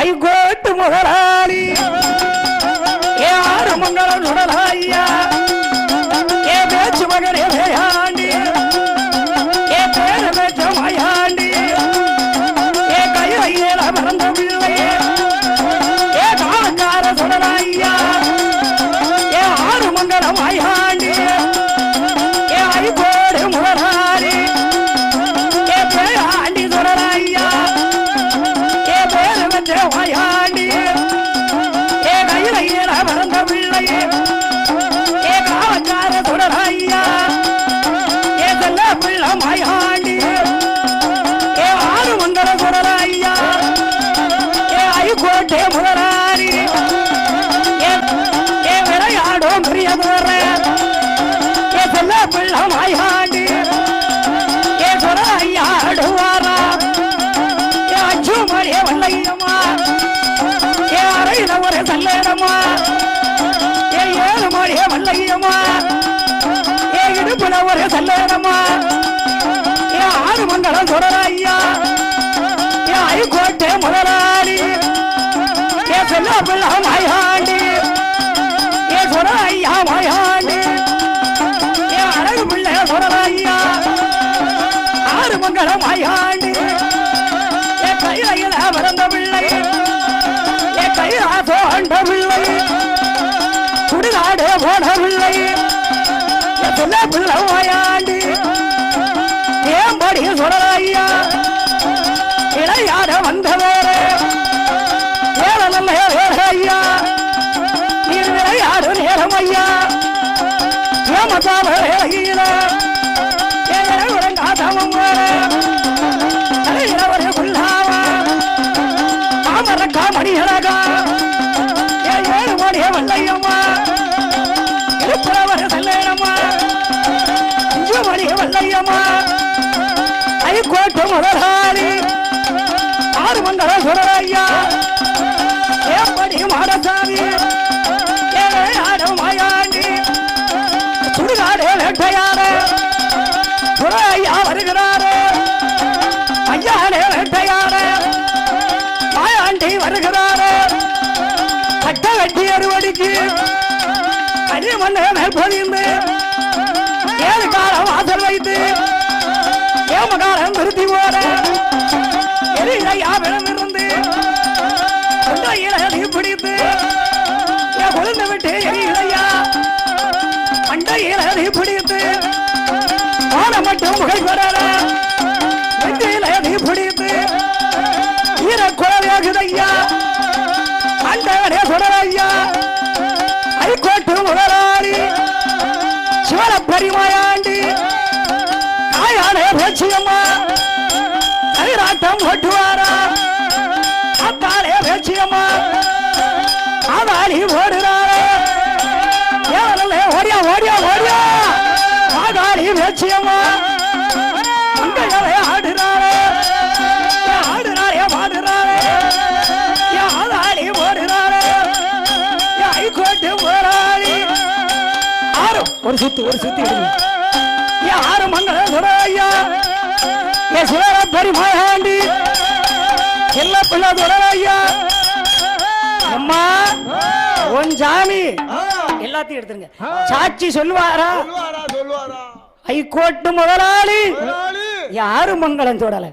ஐகோட்டு முதலாளி ஏ ஆறு மங்களம் சுடலாயா ஏ பேச்சு மகனே வேயாண்டி ஏ பேர பேச்ச மாயாண்டி ஏ கையில மறந்த பிள்ளை ஏ காலக்கார சுடலாயா ஏ ஆறு மங்களம் மாயாண்டி ஏ ஐகோடு முதலாளி ஏ பேயாண்டி சுடலாயா ஏ பேர பேச்ச மாயாண்டி ஏ கையில மறந்த பிள்ளை ஏ காலக்கார சுடலாயா ஏ செல்ல பிள்ளை மாயாண்டி ஏ ஆறு மங்கள சுடலாயா ஏ ஐகோட்டே முதலாளி ஏ விளையாடும் பெரியதோர ஏ செல்ல பிள்ளை மாயாண்டி ஏ சுடலாயா அடுவாரா ஏ அஞ்சு மணிய வல்லையம்மா ஏ அறையில ஒரு சல்லேடமா ஏ ஏழு மணிய வல்லையம்மா ஏ இடுப்புல ஒரு சல்லேடமா ஏ ஆறு மங்களம் சுடலாயா ஏ ஐகோட்டே முதலாளி ஏ செல்ல பிள்ளை மாயாண்டி ஏ சுடலாயா மாயாண்டி ஏ அழகு பிள்ளை சுடலாயா ஆறு மங்களம் மாயாண்டி ஏ கையில பிறந்த பிள்ளை ஏ கையிலாசோ அண்ட பிள்ளை சுடுகாடு போன பிள்ளை ஏ சொல்ல பிள்ளை மாயாண்டி ஏம்படி சுடலாயா இளையாட வந்தவரே ஏழ நல்ல ஐயா நீர் விளையாடு நேரம் ஐயா ஏமத்தாவ இளையில ஏழங்காதமும் ஒரு குல்லாவா மாமரக்கா மணியழகா ஏ ஏழு மணிய வல்லையம்மா இருப்புறவர் செல்லேனம்மா அஞ்சு மணிய வல்லையம்மா ஐகோட்டு முதலாளி ஆறு மங்கள சுடலையா ஏம்படி மாடசாமி ஏழையாடும் மாயாண்டி சுடுகாடு வேட்டையாடு சுடையா வருகிறாரு ஐயாடே வேட்டையாடு மாயாண்டி வருகிறாரு கட்ட வெட்டி அறுவடிக்கு கனிமண்ண மேல் பொழிந்து ஏழு காலம் வாசல் வைத்து ஏமகாலம் நிறுத்தி போற எரியா விளம்பிருந்து கொண்டையில பிடித்து கொழுந்து விட்டு எரியா அண்டையில பிடித்து ஆன மட்டும் முகை பெறல வெற்றியில பிடித்து ஈர குழந்தையா அண்டவனே சுடலையா ஐகோட்டு முதலாளி சிவன பெரிமாயாண்டி காயானே பேச்சியம்மா கைராட்டம் ஓட்டுவாரா அத்தாலே பேச்சியம்மா ஆதாரி ஓடுறாரு ஏவலே ஓடியா ஓடியா ஓடியா ஆதாரி பேச்சியம்மா அங்கையவே ஆடுறாரு ஆடுறாரே பாடுறாரு ஆதாரி ஓடுறாரு ஐகோட்டு போராளி ஆறு ஒரு சுத்தி ஆறு மங்கள சுடையா ஏ சிவர பெருமாண்டி எல்லா பிள்ளை துறையா அம்மா உன் சாமி எல்லாத்தையும் எடுத்துருங்க சாட்சி சொல்லுவாரா ஐகோட்டு முதலாளி யாரு மங்களம் தொடல